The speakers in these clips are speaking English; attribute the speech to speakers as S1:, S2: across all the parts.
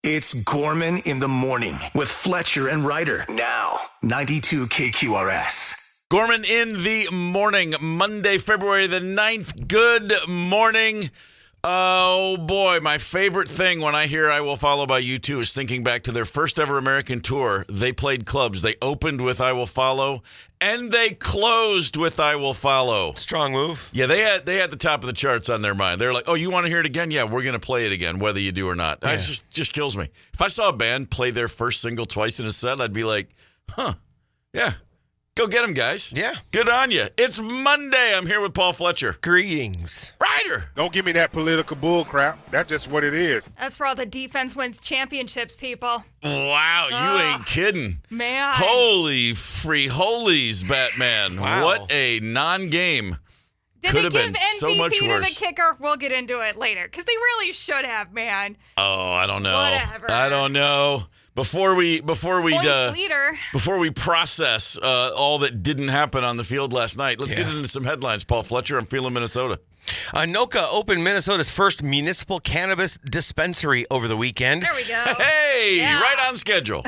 S1: It's Gorman in the morning with Fletcher and Ryder. Now, 92 KQRS.
S2: Gorman in the morning, Monday, February the 9th. Good morning. Oh, boy, my favorite thing when I hear I Will Follow by U2 is thinking back to their first ever American tour. They played clubs. They opened with I Will Follow, and they closed with I Will Follow.
S3: Strong move.
S2: Yeah, they had the top of the charts on their mind. They're like, oh, you want to hear it again? Yeah, we're going to play it again, whether you do or not.
S3: Yeah.
S2: It just kills me. If I saw a band play their first single twice in a set, I'd be like, yeah. Go get them, guys.
S3: Yeah.
S2: Good on you. It's Monday. I'm here with Paul Fletcher.
S3: Greetings.
S2: Ryder.
S4: Don't give me that political bull crap. That's just what it is.
S5: That's for all the defense wins championships, people.
S2: Wow, you ain't kidding.
S5: Man.
S2: Holy free holies, Batman.
S3: Wow.
S2: What a non-game.
S5: Did
S2: Could
S5: they
S2: have
S5: give
S2: been
S5: MVP
S2: so much
S5: to
S2: worse.
S5: the kicker? We'll get into it later, because they really should have, man.
S2: Oh, I don't know.
S5: Whatever.
S2: I don't know. Before we
S5: Points leader.
S2: before we process all that didn't happen on the field last night, let's get into some headlines. Paul Fletcher, I'm feeling Minnesota.
S3: Anoka opened Minnesota's first municipal cannabis dispensary over the weekend.
S5: There we go.
S2: Hey,
S5: Yeah.
S2: right on schedule.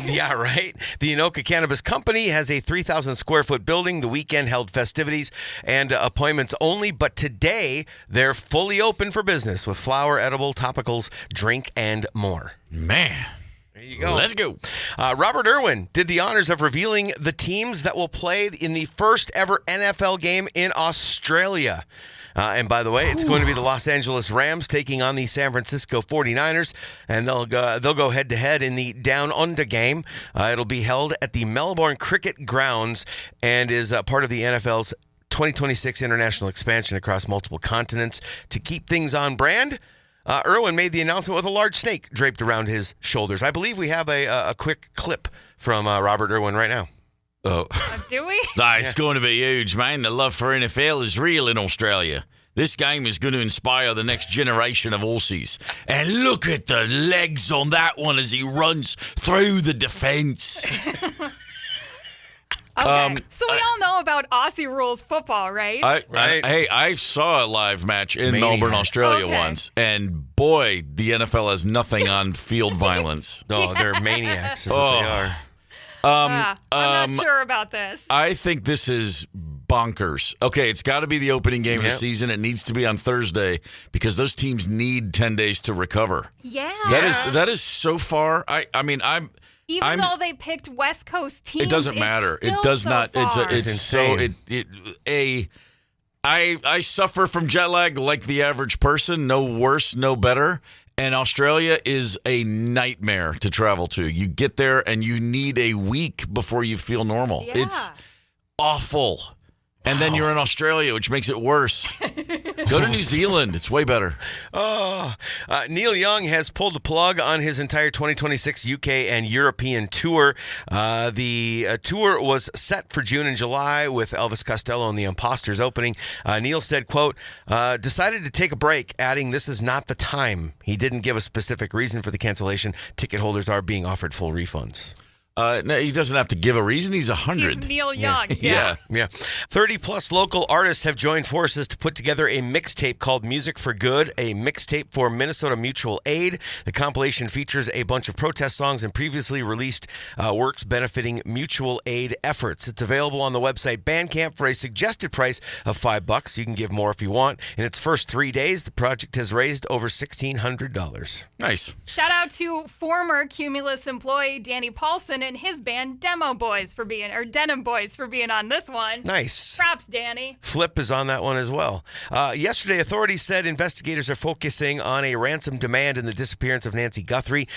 S3: Yeah, right. The Anoka Cannabis Company has a 3,000 square foot building. The weekend held festivities and appointments only, but today they're fully open for business with flower, edible, topicals, drink, and more.
S2: Man.
S3: There you go.
S2: Let's go.
S3: Robert Irwin did the honors of revealing the teams that will play in the first ever NFL game in Australia. And by the way, it's going to be the Los Angeles Rams taking on the San Francisco 49ers, and they'll go head-to-head in the Down Under game. It'll be held at the Melbourne Cricket Grounds and is part of the NFL's 2026 international expansion across multiple continents. To keep things on brand, Irwin made the announcement with a large snake draped around his shoulders. I believe we have a quick clip from Robert Irwin right now.
S2: Oh.
S5: Do we?
S2: It's going to be huge, man. The love for NFL is real in Australia. This game is going to inspire the next generation of Aussies. And look at the legs on that one as he runs through the defense.
S5: Okay. So we all know about Aussie rules football, right?
S2: I saw a live match in Melbourne, Australia once, and boy, the NFL has nothing on field violence.
S3: Oh, they're maniacs is what they are.
S5: I'm not sure about this.
S2: I think this is bonkers. Okay, it's got to be the opening game of the season. It needs to be on Thursday because those teams need 10 days to recover.
S5: Yeah.
S2: That is so far.
S5: Even though they picked West Coast teams,
S2: it doesn't matter.
S5: It
S2: does
S5: so
S2: not.
S5: far.
S2: It's so. I suffer from jet lag like the average person. No worse, no better. And Australia is a nightmare to travel to. You get there and you need a week before you feel normal.
S5: Yeah.
S2: It's awful. And then you're in Australia, which makes it worse. Go to New Zealand. It's way better.
S3: Neil Young has pulled the plug on his entire 2026 UK and European tour. The tour was set for June and July with Elvis Costello and the Imposters opening. Neil said, quote, decided to take a break, adding this is not the time. He didn't give a specific reason for the cancellation. Ticket holders are being offered full refunds.
S2: No, he doesn't have to give a reason. He's 100.
S5: He's Neil Young.
S2: Yeah.
S3: 30-plus local artists have joined forces to put together a mixtape called Music for Good, a mixtape for Minnesota Mutual Aid. The compilation features a bunch of protest songs and previously released works benefiting mutual aid efforts. It's available on the website Bandcamp for a suggested price of $5. You can give more if you want. In its first 3 days, the project has raised over $1,600.
S2: Nice.
S5: Shout out to former Cumulus employee Danny Paulson and his band Denim Boys for being on this one.
S3: Nice.
S5: Props, Danny.
S3: Flip is on that one as well. Yesterday, authorities said investigators are focusing on a ransom demand in the disappearance of Nancy Guthrie.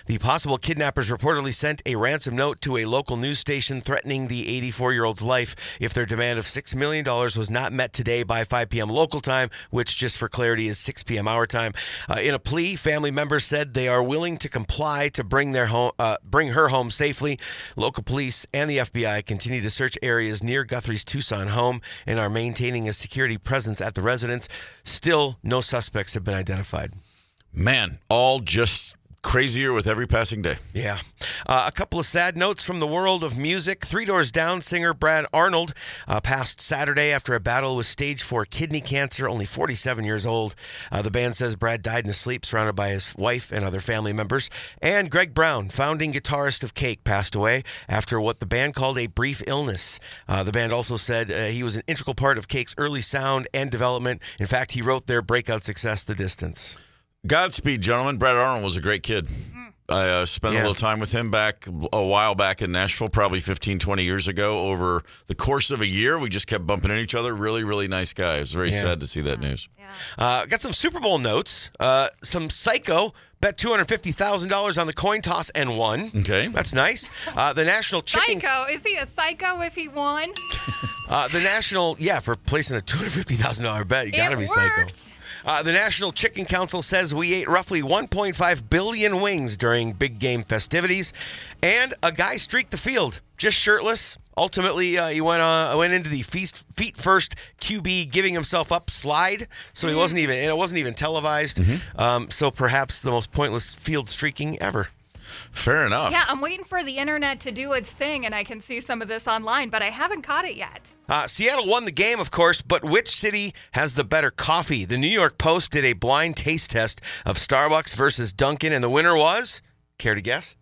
S3: The possible kidnappers reportedly sent a ransom note to a local news station threatening the 84-year-old's life if their demand of $6 million was not met today by 5 p.m. local time, which, just for clarity, is 6 p.m. our time. In a plea, family members said they are willing to comply to bring her home safely. Local police and the FBI continue to search areas near Guthrie's Tucson home and are maintaining a security presence at the residence. Still, no suspects have been identified.
S2: Man, all just crazier with every passing day.
S3: Yeah. A couple of sad notes from the world of music. Three Doors Down singer Brad Arnold passed Saturday after a battle with stage 4 kidney cancer, only 47 years old. The band says Brad died in his sleep, surrounded by his wife and other family members. And Greg Brown, founding guitarist of Cake, passed away after what the band called a brief illness. The band also said he was an integral part of Cake's early sound and development. In fact, he wrote their breakout success, The Distance.
S2: Godspeed, gentlemen. Brad Arnold was a great kid. I spent a little time with him a while back in Nashville, probably 15, 20 years ago. Over the course of a year, we just kept bumping into each other. Really, really nice guy. It was very sad to see that news.
S3: Got some Super Bowl notes. Some psycho bet $250,000 on the coin toss and won.
S2: Okay.
S3: That's nice. The National Chicken...
S5: Psycho? Is he a psycho if he won?
S3: The National... Yeah, for placing a $250,000 bet, you got to be psycho. The National Chicken Council says we ate roughly 1.5 billion wings during big game festivities. And a guy streaked the field, just shirtless. Ultimately, he went into the feet first QB giving himself up slide. So it wasn't even televised. So perhaps the most pointless field streaking ever.
S2: Fair enough.
S5: Yeah, I'm waiting for the internet to do its thing, and I can see some of this online, but I haven't caught it yet.
S3: Seattle won the game, of course, but which city has the better coffee? The New York Post did a blind taste test of Starbucks versus Dunkin', and the winner was, care to guess?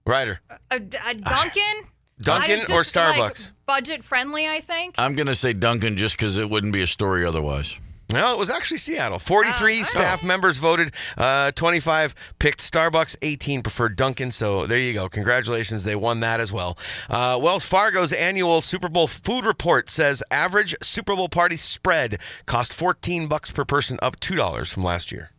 S3: Ryder.
S5: Dunkin'?
S3: Dunkin' or Starbucks?
S5: Budget friendly, I think.
S2: I'm going to say Dunkin' just because it wouldn't be a story otherwise.
S3: No, it was actually Seattle. 43 staff members voted. 25 picked Starbucks. 18 preferred Dunkin'. So there you go. Congratulations. They won that as well. Wells Fargo's annual Super Bowl food report says average Super Bowl party spread cost $14 per person, up $2 from last year.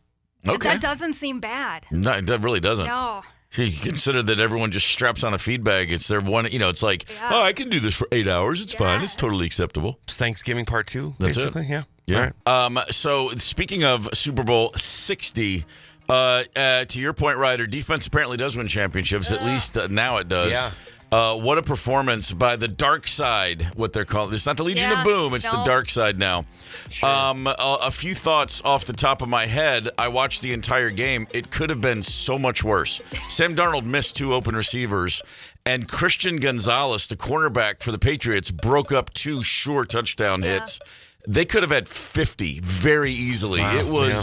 S2: Okay.
S5: That doesn't seem bad.
S2: No, that really doesn't.
S5: No.
S2: You consider that everyone just straps on a feed bag. It's their one, it's like, oh, I can do this for 8 hours. It's fine. It's totally acceptable.
S3: It's Thanksgiving part 2,
S2: That's
S3: basically.
S2: it.
S3: Yeah.
S2: Yeah. Right. So speaking of Super Bowl 60, to your point, Ryder, defense apparently does win championships. At least now it does.
S3: Yeah.
S2: What a performance by the dark side, what they're calling. It's not the Legion of Boom. It's the dark side now.
S3: Sure.
S2: A few thoughts off the top of my head. I watched the entire game. It could have been so much worse. Sam Darnold missed 2 open receivers, and Christian Gonzalez, the cornerback for the Patriots, broke up 2 sure touchdown hits. They could have had 50 very easily.
S3: Wow.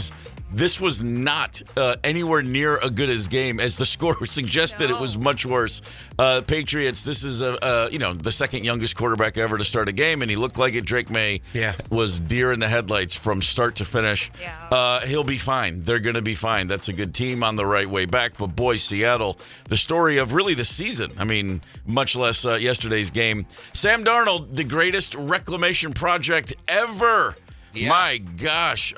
S2: This was not anywhere near a good as game as the score suggested. It was much worse. Patriots, this is the second youngest quarterback ever to start a game, and he looked like it. Drake May was deer in the headlights from start to finish. He'll be fine. They're going to be fine. That's a good team on the right way back. But boy, Seattle, the story of really the season. I mean, much less yesterday's game. Sam Darnold, the greatest reclamation project ever. Yeah. My gosh,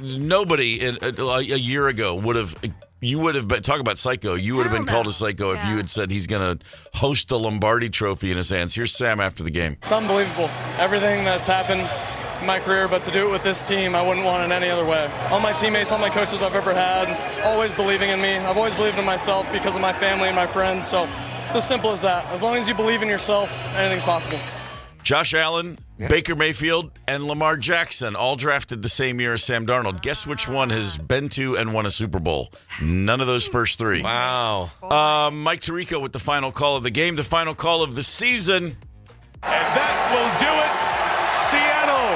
S2: nobody a year ago would have. You would have been talk about psycho. You would have been called a psycho if you had said he's going to host the Lombardi Trophy in his hands. Here's Sam after the game.
S6: It's unbelievable. Everything that's happened in my career, but to do it with this team, I wouldn't want it any other way. All my teammates, all my coaches I've ever had, always believing in me. I've always believed in myself because of my family and my friends. So it's as simple as that. As long as you believe in yourself, anything's possible.
S2: Josh Allen, Baker Mayfield, and Lamar Jackson all drafted the same year as Sam Darnold. Guess which one has been to and won a Super Bowl? None of those first 3.
S3: Wow.
S2: Mike Tirico with the final call of the game, the final call of the season.
S7: And that will do it. Seattle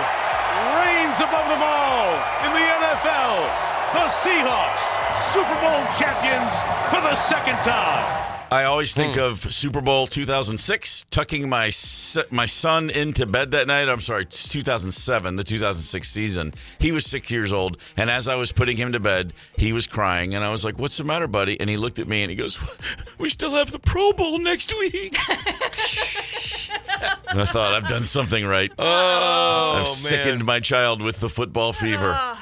S7: reigns above them all in the NFL. The Seahawks, Super Bowl champions for the second time.
S2: I always think of Super Bowl 2006, tucking my son into bed that night. I'm sorry, it's 2007, the 2006 season. He was 6 years old, and as I was putting him to bed, he was crying, and I was like, "What's the matter, buddy?" And he looked at me, and he goes, "We still have the Pro Bowl next week." And I thought, I've done something right. I've sickened my child with the football fever.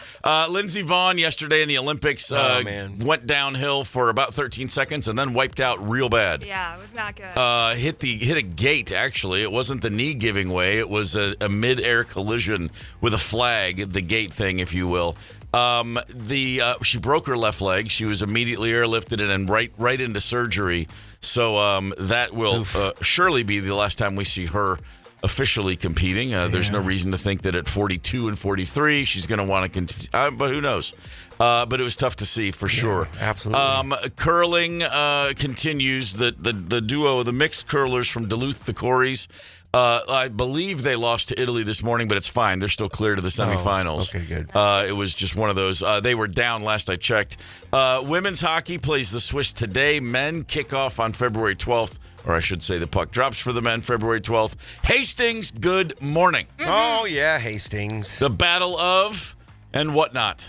S2: Lindsey Vonn yesterday in the Olympics went downhill for about 13 seconds and then wiped out real bad.
S5: Yeah, it was not good.
S2: Hit a gate, actually. It wasn't the knee giving way. It was a mid-air collision with a flag, the gate thing, if you will. She broke her left leg. She was immediately airlifted and right into surgery. So that will surely be the last time we see her officially competing. There's no reason to think that at 42 and 43 she's going to want to continue, but who knows? But it was tough to see for sure.
S3: Absolutely.
S2: Curling continues. The duo, the mixed curlers from Duluth, the Coreys. I believe they lost to Italy this morning, but it's fine. They're still clear to the semifinals.
S3: Okay, good.
S2: It was just one of those. They were down last I checked. Women's hockey plays the Swiss today. Men kick off on February 12th, or I should say the puck drops for the men February 12th. Hastings, good morning.
S3: Oh, yeah, Hastings.
S2: The battle of and whatnot.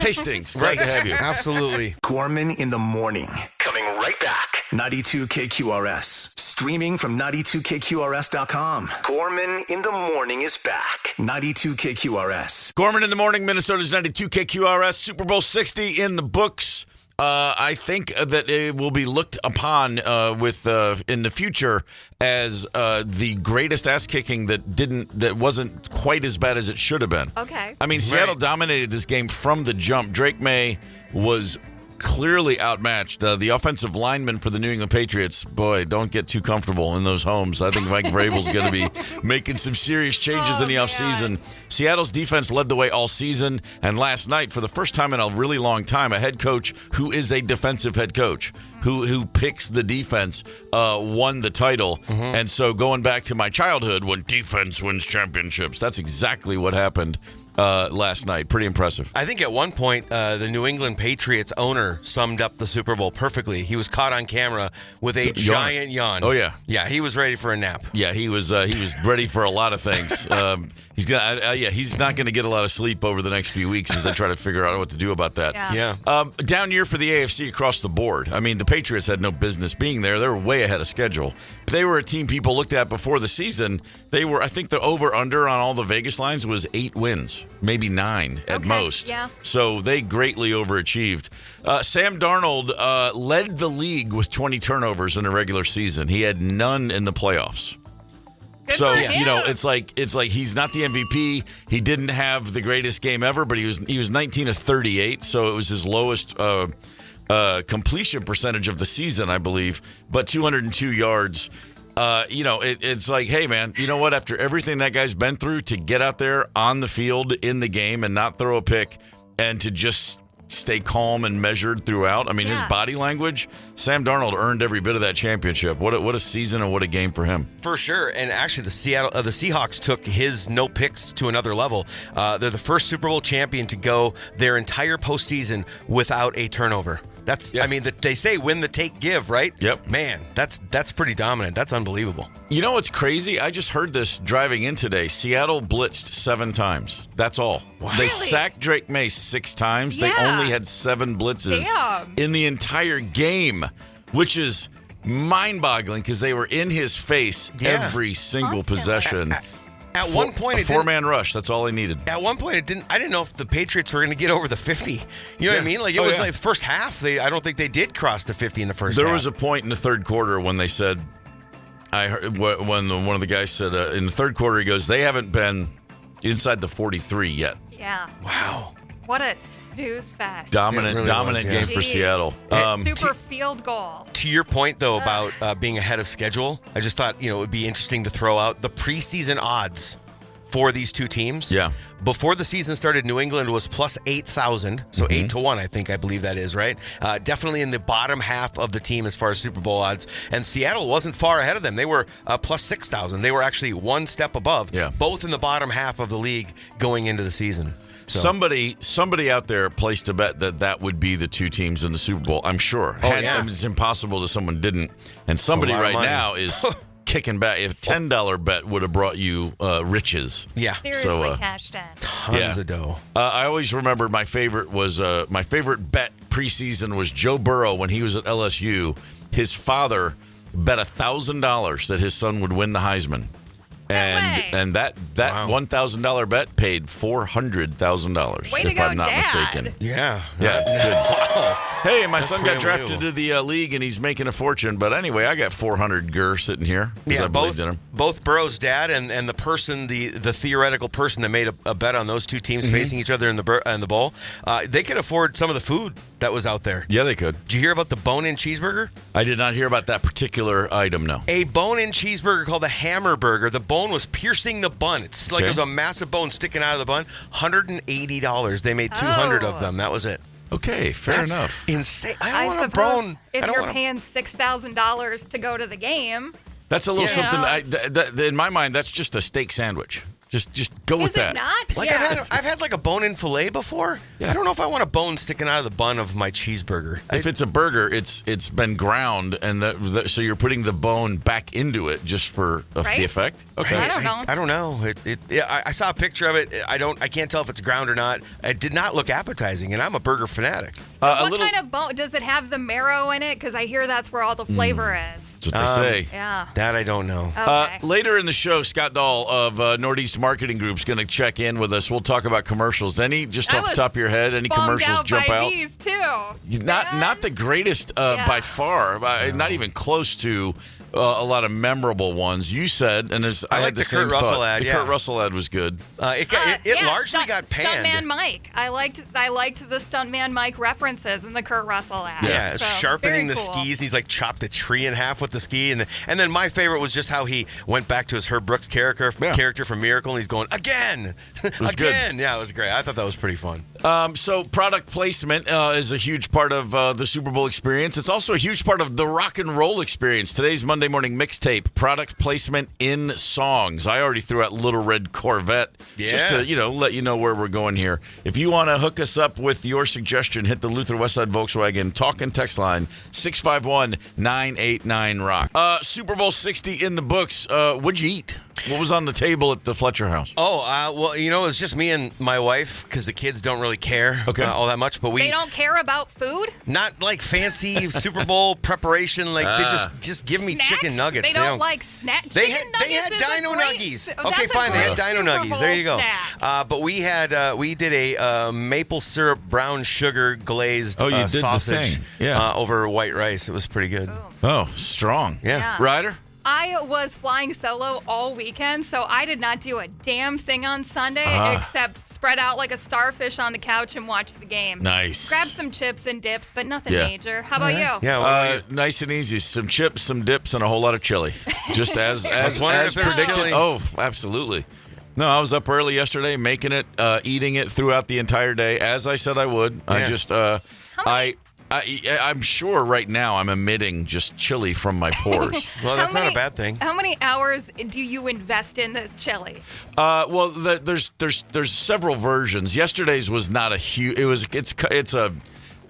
S2: Hastings, glad to have you.
S3: Absolutely.
S1: Gorman in the morning. Coming right back. 92 KQRS. Streaming from 92KQRS.com. Gorman in the morning is back. 92 KQRS.
S2: Gorman in the morning, Minnesota's 92 KQRS. Super Bowl 60 in the books. I think that it will be looked upon in the future as the greatest ass kicking that wasn't quite as bad as it should have been.
S5: Okay.
S2: I mean, Seattle dominated this game from the jump. Drake May was clearly outmatched. The offensive lineman for the New England Patriots, boy, don't get too comfortable in those homes. I think Mike Vrabel's going to be making some serious changes in the offseason. Seattle's defense led the way all season, and last night, for the first time in a really long time, a head coach who is a defensive head coach, who picks the defense, won the title. And so going back to my childhood, when defense wins championships, that's exactly what happened last night. Pretty impressive.
S3: I think at one point, the New England Patriots owner summed up the Super Bowl perfectly. He was caught on camera with a giant yawn.
S2: Oh, yeah.
S3: Yeah, he was ready for a nap.
S2: Yeah, he was ready for a lot of things. He's not going to get a lot of sleep over the next few weeks as I try to figure out what to do about that.
S3: Yeah.
S2: Down year for the AFC across the board. I mean, the Patriots had no business being there. They were way ahead of schedule. They were a team people looked at before the season. I think the over-under on all the Vegas lines was 8 wins, maybe 9 at most.
S5: Yeah.
S2: So they greatly overachieved. Sam Darnold led the league with 20 turnovers in a regular season. He had none in the playoffs. So, it's like he's not the MVP. He didn't have the greatest game ever, but he was 19 of 38, so it was his lowest completion percentage of the season, I believe, but 202 yards. It's like, hey, man, you know what? After everything that guy's been through, to get out there on the field in the game and not throw a pick and to just stay calm and measured throughout. I mean, his body language, Sam Darnold earned every bit of that championship. What a season and what a game for him.
S3: For sure. And actually, the Seahawks took his no picks to another level. They're the first Super Bowl champion to go their entire postseason without a turnover. I mean, they say win the take give, right?
S2: Yep.
S3: Man, that's pretty dominant. That's unbelievable.
S2: You know what's crazy? I just heard this driving in today. Seattle blitzed 7 times. That's all.
S3: Wow.
S2: They sacked Drake May 6 times. They only had 7 blitzes in the entire game, which is mind-boggling because they were in his face every single possession.
S3: At one point,
S2: a 4-man rush. That's all they needed.
S3: At one point, I didn't know if the Patriots were going to get over the 50. You know what I mean? Like it was like the first half. I don't think they did cross the 50 in the first half.
S2: There was a point in the third quarter when they said, I heard when one of the guys said in the third quarter, he goes, they haven't been inside the 43 yet.
S5: Yeah.
S3: Wow.
S5: What a snooze fest.
S2: Dominant game for Seattle.
S5: Super field goal.
S3: To your point, though, about being ahead of schedule, I just thought, it would be interesting to throw out the preseason odds for these two teams.
S2: Yeah.
S3: Before the season started, New England was plus 8,000, so 8-1, I believe that is, right? Definitely in the bottom half of the team as far as Super Bowl odds. And Seattle wasn't far ahead of them. They were plus 6,000. They were actually one step above, both in the bottom half of the league going into the season. So.
S2: Somebody out there placed a bet that would be the two teams in the Super Bowl, I'm sure. It's impossible that someone didn't. And somebody right now is kicking back. If $10 bet would have brought you riches.
S3: Yeah.
S5: Seriously cashed in.
S3: Tons of dough.
S2: I always remember my favorite bet preseason was Joe Burrow when he was at LSU. His father bet $1,000 that his son would win the Heisman. And that $1,000 bet paid $400,000, if I'm not mistaken.
S3: Yeah.
S2: Yeah. Good.
S3: Wow.
S2: Hey, my son got
S3: really
S2: drafted
S3: unbelievable.
S2: to the league, and he's making a fortune. But anyway, I got 400 gur sitting here. 'Cause I believed in him.
S3: Both Burrow's dad and the person, the theoretical person that made a bet on those two teams facing each other in the bowl, they could afford some of the food that was out there.
S2: Yeah, they could.
S3: Did you hear about the bone-in cheeseburger?
S2: I did not hear about that particular item, no.
S3: A bone-in cheeseburger called the Hammer Burger. The bone was piercing the bun. It's like
S2: Okay.
S3: it was a massive bone sticking out of the bun. $180. They made 200 of them. That was it.
S2: Okay, fair
S3: That's
S2: enough.
S3: insane. I
S5: I
S3: don't want a
S5: suppose
S3: bone.
S5: if
S3: I don't
S5: you're
S3: want a-
S5: paying $6,000 to go to the game,
S2: That's a little
S5: Yeah.
S2: something. In my mind, that's just a steak sandwich. Just go
S5: is
S2: with
S5: it
S2: that.
S5: not?
S3: Like
S5: yeah.
S3: I've had like a bone-in filet before.
S2: Yeah.
S3: I don't know if I want a bone sticking out of the bun of my cheeseburger.
S2: If it's a burger, it's been ground, and so you're putting the bone back into it just for
S5: Right?
S2: the effect. Okay.
S5: I don't know.
S3: I don't know. I saw a picture of it. I can't tell if it's ground or not. It did not look appetizing, and I'm a burger fanatic.
S5: What kind of bone? Does it have the marrow in it? Because I hear that's where all the flavor is.
S2: That's what they say.
S5: Yeah.
S3: That I don't know.
S5: Okay.
S2: Later in the show, Scott Dahl of Nordeast Marketing Group is going to check in with us. We'll talk about commercials. Any, just
S5: I
S2: off the
S5: was
S2: top of your head, any
S5: Bummed
S2: commercials
S5: out
S2: jump
S5: by
S2: out?
S5: these too.
S2: Not the greatest by far, not even close to a lot of memorable ones. You said, and I
S3: like
S2: had the
S3: the
S2: same
S3: Kurt Russell
S2: thought.
S3: ad,
S2: The
S3: yeah.
S2: Kurt Russell ad was good.
S3: It largely got panned.
S5: Stuntman Mike. I liked the Stuntman Mike references in the Kurt Russell ad.
S3: Yeah,
S5: So,
S3: sharpening the
S5: very cool.
S3: skis. He's like chopped a tree in half with the ski, and then my favorite was just how he went back to his Herb Brooks character from Miracle, and he's going again,
S2: was good.
S3: again. Yeah, it was great. I thought that was pretty fun.
S2: So product placement is a huge part of the Super Bowl experience. It's also a huge part of the rock and roll experience. Today's Monday morning mixtape, product placement in songs. I already threw out Little Red Corvette just to let you know where we're going here. If you want to hook us up with your suggestion, hit the Luther Westside Volkswagen talk and text line 651-989-ROCK. Super Bowl 60 in the books. What'd you eat? What was on the table at the Fletcher house?
S3: Oh, well, it was just me and my wife because the kids don't really care all that much. But
S5: They don't care about food?
S3: not like fancy Super Bowl preparation. Like they just give me
S5: Snacks?
S3: chicken nuggets.
S5: They don't like snacks.
S3: They had Dino Nuggies. Okay, fine. They had Dino Nuggies. There you go. But we did a maple syrup brown sugar glazed
S2: Oh, you did the
S3: sausage
S2: thing. Yeah.
S3: over white rice. It was pretty good.
S2: Oh, strong.
S3: Yeah.
S2: Ryder?
S5: I was flying solo all weekend, so I did not do a damn thing on Sunday except spread out like a starfish on the couch and watch the game.
S2: Nice.
S5: Grab some chips and dips, but nothing
S2: Yeah.
S5: major. How about you?
S3: Yeah. Well,
S2: Nice and easy. Some chips, some dips, and a whole lot of chili. Just as
S3: wondering if there's
S2: predicted.
S3: chili.
S2: Oh, absolutely. No, I was up early yesterday, making it, eating it throughout the entire day, as I said I would. I
S3: Yeah.
S2: just, I'm sure right now I'm emitting just chili from my pores.
S3: well, that's not a bad thing.
S5: How many hours do you invest in this chili?
S2: Well, there's several versions. Yesterday's was not a huge. It's a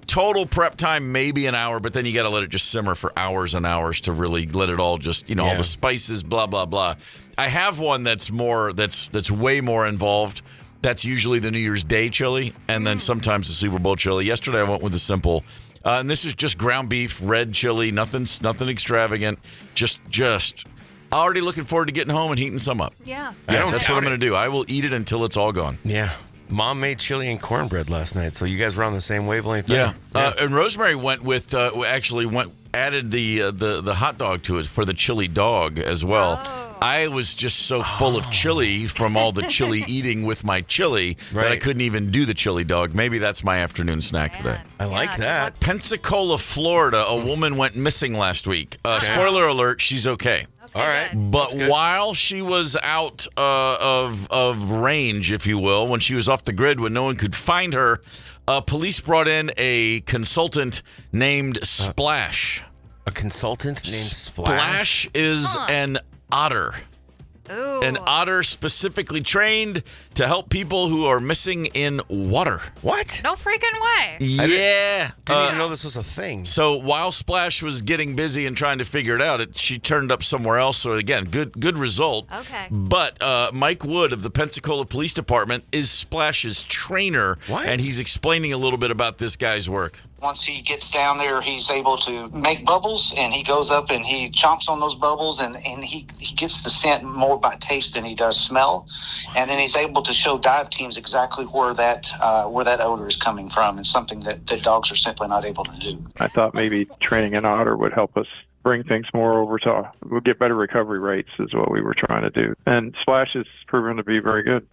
S2: total prep time, maybe an hour, but then you got to let it just simmer for hours and hours to really let it all just all the spices, blah blah blah. I have one that's way more involved. That's usually the New Year's Day chili, and then sometimes the Super Bowl chili. Yesterday I went with the simple. And this is just ground beef, red chili, nothing extravagant. Just already looking forward to getting home and heating some up.
S5: Yeah.
S2: That's what I'm going to do. I will eat it until it's all gone.
S3: Yeah. Mom made chili and cornbread last night, so you guys were on the same wavelength there.
S2: Yeah. And Rosemary went with added the hot dog to it for the chili dog as well.
S5: Oh.
S2: I was just so full of chili from all the chili eating with my chili that I
S3: Right.
S2: couldn't even do the chili dog. Maybe that's my afternoon snack today.
S5: Man.
S3: I like
S5: good
S3: that.
S5: luck.
S2: Pensacola, Florida, a woman went missing last week. Spoiler alert, she's okay.
S3: All right.
S5: good.
S2: But while she was out of range, if you will, when she was off the grid, when no one could find her, police brought in a consultant named Splash.
S3: A consultant named Splash.
S2: Splash is an otter.
S5: Ooh.
S2: An otter specifically trained to help people who are missing in water.
S3: What?
S5: No freaking way.
S2: Yeah.
S3: Didn't even know this was a thing.
S2: So while Splash was getting busy and trying to figure it out, she turned up somewhere else. So again, good result.
S5: Okay.
S2: But Mike Wood of the Pensacola Police Department is Splash's trainer,
S3: What?
S2: and he's explaining a little bit about this guy's work.
S8: Once he gets down there, he's able to make bubbles, and he goes up and he chomps on those bubbles, and he gets the scent more by taste than he does smell. And then he's able to show dive teams exactly where that odor is coming from. It's something that dogs are simply not able to do.
S9: I thought maybe training an otter would help us bring things more over to, we'll get better recovery rates is what we were trying to do. And Splash has proven to be very good.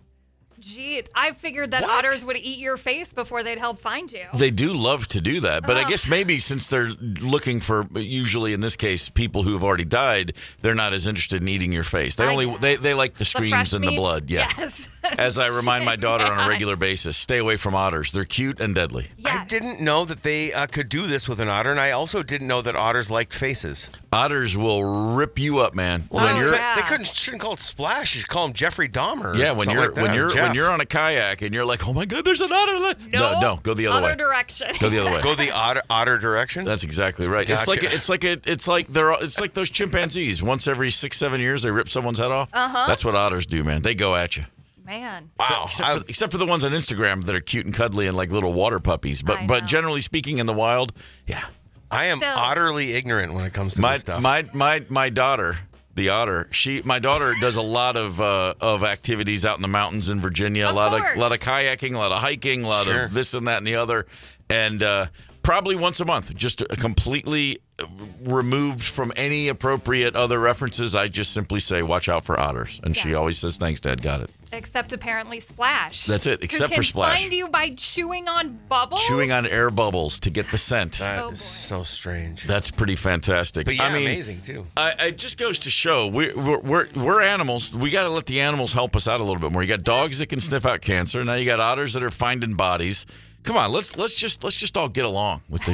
S5: Gee, I figured that otters would eat your face before they'd help find you.
S2: They do love to do that, but I guess maybe since they're looking for, usually in this case, people who have already died, they're not as interested in eating your face. They like the screams and the blood. Yeah.
S5: Yes.
S2: As I remind my daughter on a regular basis, stay away from otters. They're cute and deadly.
S5: Yes.
S3: I didn't know that they could do this with an otter, and I also didn't know that otters liked faces.
S2: Otters will rip you up, man.
S3: Well, they shouldn't call it Splash. You should call him Jeffrey Dahmer.
S2: Yeah, when you're on a kayak and you're like, oh my God, there's an otter. No, go the other way.
S5: Other direction.
S2: Go the other way.
S3: Go the otter direction.
S2: That's exactly right.
S3: Gotcha.
S2: It's like those chimpanzees. Once every 6-7 years, they rip someone's head off. That's what otters do, man. They go at you.
S5: Man.
S3: Wow.
S2: Except for the ones on Instagram that are cute and cuddly and like little water puppies. But generally speaking, in the wild, yeah.
S3: I am utterly ignorant when it comes to this stuff.
S2: My daughter, the otter, my daughter does a lot of activities out in the mountains in Virginia. A lot of kayaking, a lot of hiking, a lot of this and that and the other. And probably once a month, just completely removed from any appropriate other references. I just simply say, watch out for otters. And she always says, thanks, Dad, got it.
S5: Except apparently Splash.
S2: That's it, except for Splash.
S5: Who can find you by chewing on bubbles?
S2: Chewing on air bubbles to get the scent.
S3: That is so strange.
S2: That's pretty fantastic.
S3: But amazing, too.
S2: It just goes to show, we're animals. We got to let the animals help us out a little bit more. You got dogs that can sniff out cancer. Now you got otters that are finding bodies. Come on, let's just all get along with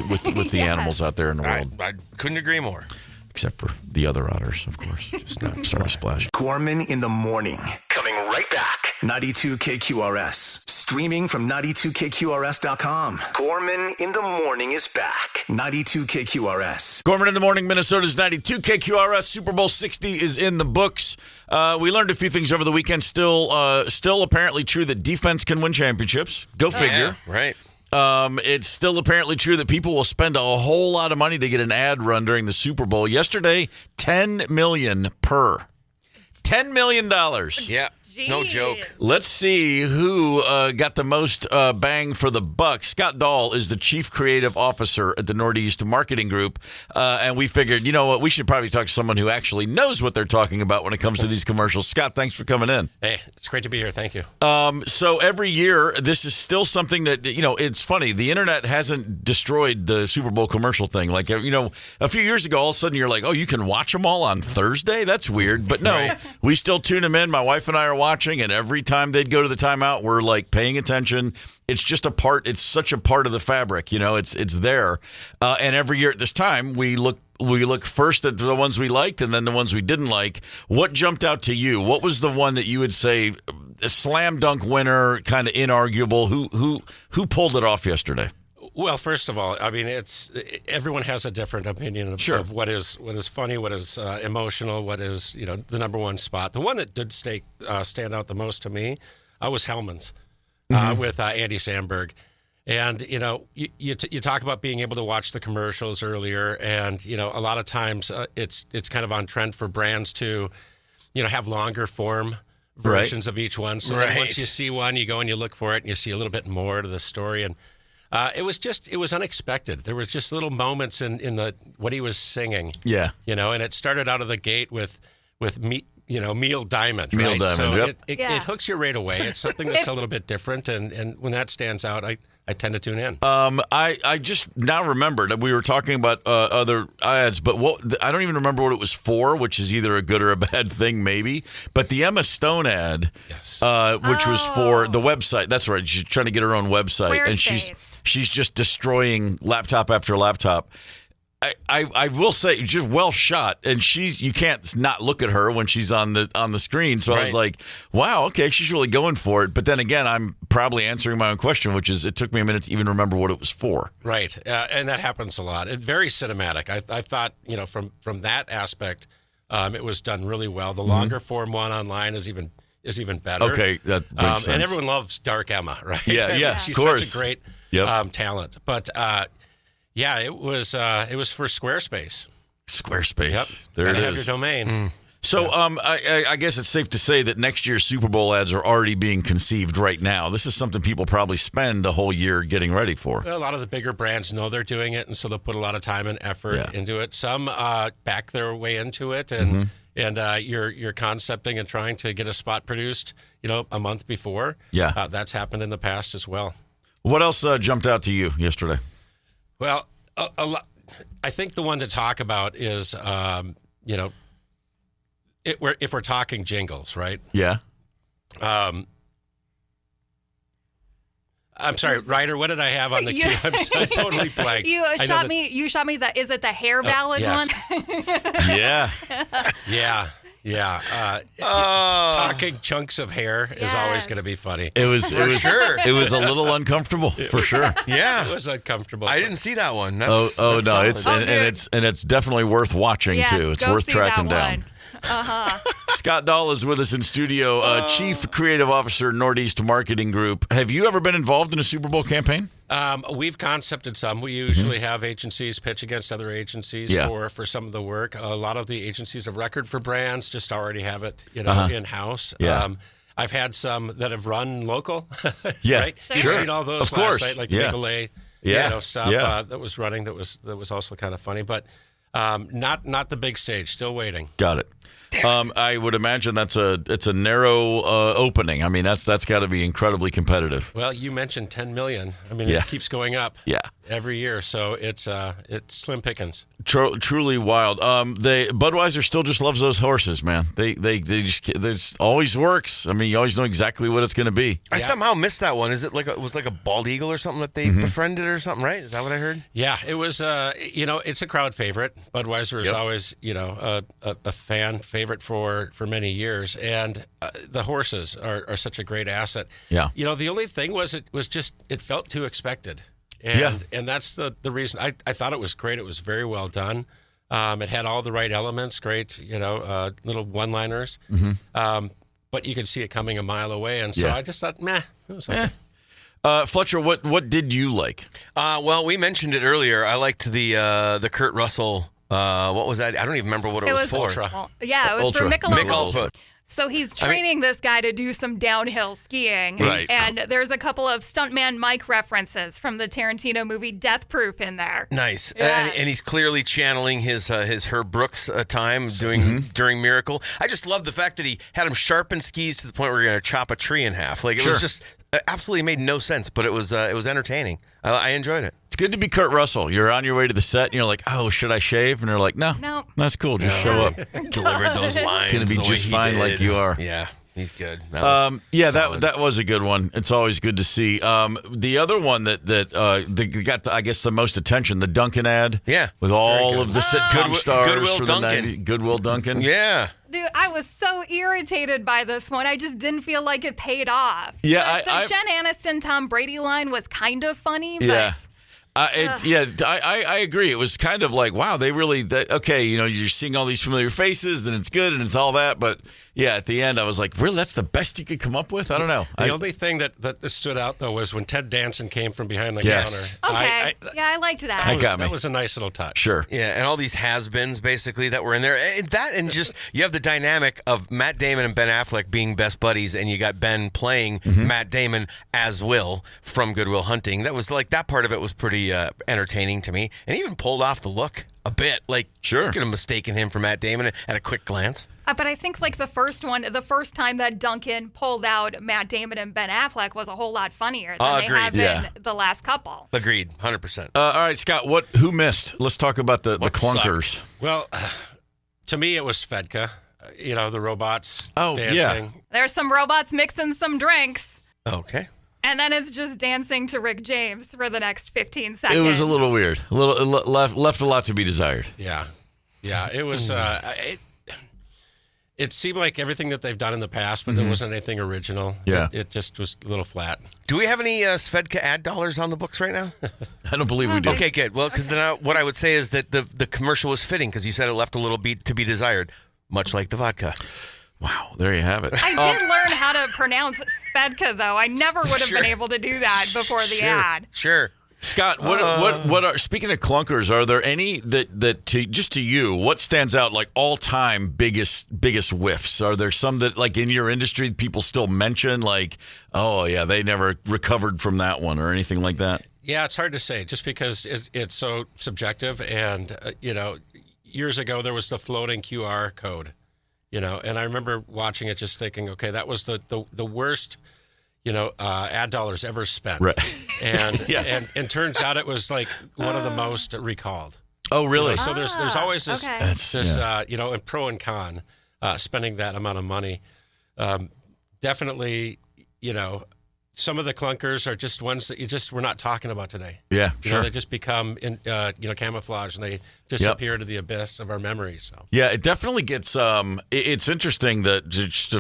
S2: the animals out there in the world.
S3: I couldn't agree more.
S2: Except for the other otters, of course. Just not sorry, Splash.
S1: Gorman in the morning. Coming right back. 92 KQRS. Streaming from 92KQRS.com. Gorman in the morning is back. 92 KQRS.
S2: Gorman in the morning, Minnesota's 92 KQRS. Super Bowl 60 is in the books. We learned a few things over the weekend. Still apparently true that defense can win championships. Go figure.
S3: Yeah, right.
S2: It's still apparently true that people will spend a whole lot of money to get an ad run during the Super Bowl. Yesterday, $10 million per. $10 million.
S3: Yeah. No joke.
S2: Let's see who got the most bang for the buck. Scott Dahl is the chief creative officer at the Nordeast marketing group. And we figured, you know what, we should probably talk to someone who actually knows what they're talking about when it comes to these commercials. Scott, thanks for coming in.
S10: Hey, it's great to be here. Thank you.
S2: So every year, this is still something that, it's funny. The internet hasn't destroyed the Super Bowl commercial thing. Like, a few years ago, all of a sudden you're like, oh, you can watch them all on Thursday? That's weird. But no, we still tune them in. My wife and I are watching, and every time they'd go to the timeout, we're like paying attention. It's just it's such a part of the fabric, it's there. And every year at this time, we look first at the ones we liked and then the ones we didn't like. What jumped out to you? What was the one that you would say a slam dunk winner, kind of inarguable? Who pulled it off yesterday?
S10: Well, first of all, I mean, everyone has a different opinion of what is funny, what is emotional, what is the number one spot. The one that did stand out the most to me was Hellman's with Andy Samberg, and you talk about being able to watch the commercials earlier, and a lot of times it's kind of on trend for brands to have longer form versions of each one. So then once you see one, you go and you look for it, and you see a little bit more to the story. And it was unexpected. There was just little moments in what he was singing. Yeah. And it started out of the gate with Meal Diamond.
S2: Meal Diamond,
S10: so
S2: yep.
S10: It hooks you right away. It's something that's a little bit different, and when that stands out, I tend to tune in.
S2: I just now remembered that we were talking about other ads, but I don't even remember what it was for, which is either a good or a bad thing, maybe. But the Emma Stone ad, which was for the website. That's right. She's trying to get her own website, and she's just destroying laptop after laptop. I will say, just well shot, and you can't not look at her when she's on the screen. So I was like, wow, okay, she's really going for it. But then again, I'm probably answering my own question, which is it took me a minute to even remember what it was for. Right,
S10: and that happens a lot. It's very cinematic. I thought from that aspect, it was done really well. The longer form one online is even better.
S2: Okay, that makes sense.
S10: And everyone loves Dark Emma, right?
S2: Yeah,
S10: She's
S2: of course.
S10: Such a great talent, but. Yeah, it was for Squarespace.
S2: Squarespace.
S10: Yep.
S2: There it
S10: Gotta have
S2: is.
S10: your domain.
S2: So I guess it's safe to say that next year's Super Bowl ads are already being conceived right now. This is something people probably spend a whole year getting ready for.
S10: Well, a lot of the bigger brands know they're doing it, and so they'll put a lot of time and effort into it. Some back their way into it, and you're concepting and trying to get a spot produced, a month before.
S2: Yeah.
S10: That's happened in the past as well.
S2: What else jumped out to you yesterday?
S10: Well, I think the one to talk about is, if we're talking jingles, right?
S2: Yeah.
S10: I'm sorry, Ryder. What did I have on the queue? I'm totally blank.
S5: You shot me the is it the hair ballad
S10: yes.
S5: one?
S2: Yeah.
S10: Talking chunks of hair is always going to be funny.
S2: It was sure. It was a little uncomfortable for sure.
S3: Yeah,
S10: it was uncomfortable.
S3: I didn't see that one.
S2: That's no, it's definitely worth watching too. It's worth tracking down. Scott Dahl is with us in studio, Chief Creative Officer, Nordeast Marketing Group. Have you ever been involved in a Super Bowl campaign?
S10: We've concepted some. We usually have agencies pitch against other agencies for some of the work. A lot of the agencies of record for brands just already have it, in-house.
S2: Yeah.
S10: I've had some that have run local.
S2: Yeah,
S10: right?
S2: sure.
S10: You've seen all those
S2: of course.
S10: last night, like
S2: Nicolay.
S10: stuff that was running. That was also kind of funny, but not the big stage. Still waiting.
S2: Got it. I would imagine it's a narrow opening. I mean, that's got to be incredibly competitive.
S10: Well, you mentioned 10 million. I mean, it keeps going up. Every year, so it's slim pickings.
S2: Truly wild. Budweiser still just loves those horses, man. They just always works. I mean, you always know exactly what it's going to be.
S3: I somehow missed that one. Is it it was like a bald eagle or something that they befriended or something, right? Is that what I heard?
S10: Yeah, it was. It's a crowd favorite. Budweiser is always, a fan favorite for many years, and the horses are such a great asset.
S2: Yeah.
S10: The only thing was it felt too expected. And that's the reason. I thought it was great. It was very well done. It had all the right elements, great, little one-liners. But you could see it coming a mile away. And so I just thought, it was okay.
S2: Fletcher, what did you like?
S3: Well, we mentioned it earlier. I liked the Kurt Russell. What was that? I don't even remember what it was for.
S10: Ultra.
S5: Well, it was
S2: Ultra.
S5: for Michelob
S3: Ultra.
S5: So he's training this guy to do some downhill skiing.
S2: Right.
S5: And there's a couple of Stuntman Mike references from the Tarantino movie Death Proof in there.
S3: Nice.
S5: Yeah.
S3: And he's clearly channeling his Herb Brooks time during Miracle. I just love the fact that he had him sharpen skis to the point where you're going to chop a tree in half. Like it was just absolutely made no sense, but it was entertaining. I enjoyed it.
S2: It's good to be Kurt Russell. You're on your way to the set, and you're like, oh, should I shave? And they're like, no, that's cool. Just show up.
S3: Delivered those lines.
S2: Going to be just fine like you are.
S3: Yeah, he's good. That
S2: was a good one. It's always good to see. The other one that got, I guess, the most attention, the Dunkin' ad.
S3: Yeah.
S2: With all of the sitcom stars.
S3: Goodwill
S2: for
S3: Dunkin'.
S2: The 90s. Goodwill Dunkin'.
S3: Yeah.
S5: Dude, I was so irritated by this one. I just didn't feel like it paid off.
S2: Yeah,
S5: the Jen Aniston, Tom Brady line was kind of funny, but...
S2: I agree. It was kind of like, wow, they really, you're seeing all these familiar faces, and it's good, and it's all that. But yeah, at the end, I was like, really, that's the best you could come up with? I don't know.
S10: The only thing that stood out, though, was when Ted Danson came from behind the counter.
S5: Okay. I liked that.
S10: That was a nice little touch.
S2: Sure.
S3: Yeah, and all these has-beens, basically, that were in there. And just, you have the dynamic of Matt Damon and Ben Affleck being best buddies, and you got Ben playing Matt Damon as Will from Good Will Hunting. That was like, that part of it was pretty entertaining to me, and even pulled off the look a bit. Like, could have mistaken him for Matt Damon at a quick glance.
S5: But I think like the first time that Duncan pulled out Matt Damon and Ben Affleck was a whole lot funnier than they have been the last couple.
S3: Agreed, 100%.
S2: All right, Scott, who missed? Let's talk about the clunkers.
S10: Sucked? Well, to me, it was Svedka. The robots dancing.
S2: Yeah.
S5: There's some robots mixing some drinks.
S3: Okay.
S5: And then it's just dancing to Rick James for the next 15 seconds.
S2: It was a little weird. It left a lot to be desired.
S10: Yeah. It was. It seemed like everything that they've done in the past, but there wasn't anything original.
S2: Yeah.
S10: It just was a little flat.
S3: Do we have any Svedka ad dollars on the books right now?
S2: I don't believe we do.
S3: Okay, good. Well, because then what I would say is that the commercial was fitting because you said it left a little bit to be desired, much like the vodka.
S2: Wow, there you have it.
S5: I did learn how to pronounce Svedka, though. I never would have been able to do that before the ad.
S3: Sure.
S2: Scott, what are speaking of clunkers? Are there any that to you, what stands out like all time biggest whiffs? Are there some that like in your industry people still mention like, oh yeah, they never recovered from that one or anything like that?
S10: Yeah, it's hard to say just because it's so subjective. And years ago there was the floating QR code, and I remember watching it just thinking, okay, that was the worst. Ad dollars ever spent.
S2: Right.
S10: And, and turns out it was like one of the most recalled.
S2: Oh, really?
S10: So there's always this,
S5: okay.
S10: and pro and con, spending that amount of money. Definitely, some of the clunkers are just ones that we're not talking about today.
S2: Yeah, sure.
S10: They just become, camouflage and they disappear to the abyss of our memory. So
S2: yeah, it definitely gets, it's interesting that just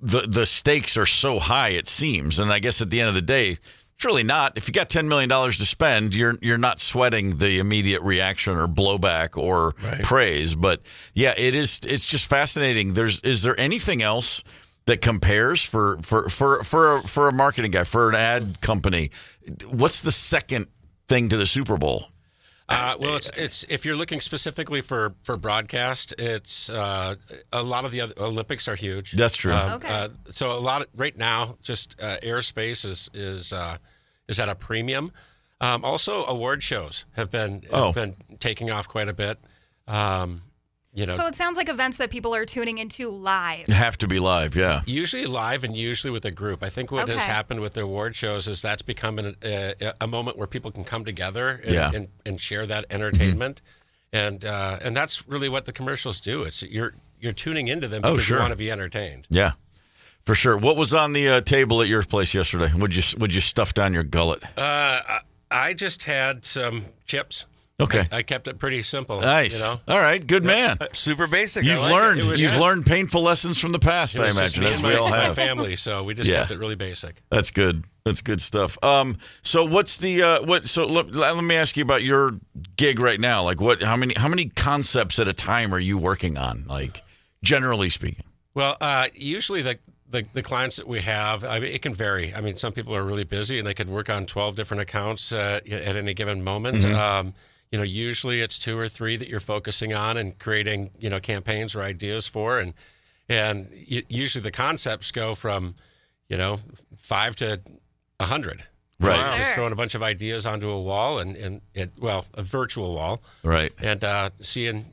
S2: the stakes are so high, it seems. And I guess at the end of the day, it's really not. If you got $10 million to spend, you're not sweating the immediate reaction or blowback or praise. But yeah, it's just fascinating. Is there anything else that compares for a marketing guy, for an ad company? What's the second thing to the Super Bowl?
S10: Well, it's if you're looking specifically for broadcast, it's a lot of the other Olympics are huge.
S2: That's true.
S10: So a lot of, right now, just airspace is at a premium. Also, award shows have been taking off quite a bit.
S5: So it sounds like events that people are tuning into live.
S2: Have to be live, yeah.
S10: Usually live and usually with a group. I think what has happened with the award shows is that's become a moment where people can come together and share that entertainment. Mm-hmm. And that's really what the commercials do. It's you're tuning into them because you want to be entertained.
S2: Yeah, for sure. What was on the table at your place yesterday? Would you stuff down your gullet?
S10: I just had some chips.
S2: Okay.
S10: I kept it pretty simple.
S2: Nice. All right. Good man.
S3: Super basic.
S2: You've learned painful lessons from the past, I imagine, as we all have.
S10: My family, so we just kept it really basic.
S2: That's good. That's good stuff. So what's the So let me ask you about your gig right now. Like, how many concepts at a time are you working on? Like, generally speaking.
S10: Well, usually the clients that we have, it can vary. I mean, some people are really busy and they could work on 12 different accounts at any given moment.
S2: Mm-hmm.
S10: Usually it's 2 or 3 that you're focusing on and creating, campaigns or ideas for. And usually the concepts go from, 5 to 100.
S2: Right.
S10: Wow. Just throwing a bunch of ideas onto a wall and a virtual wall.
S2: Right.
S10: And seeing,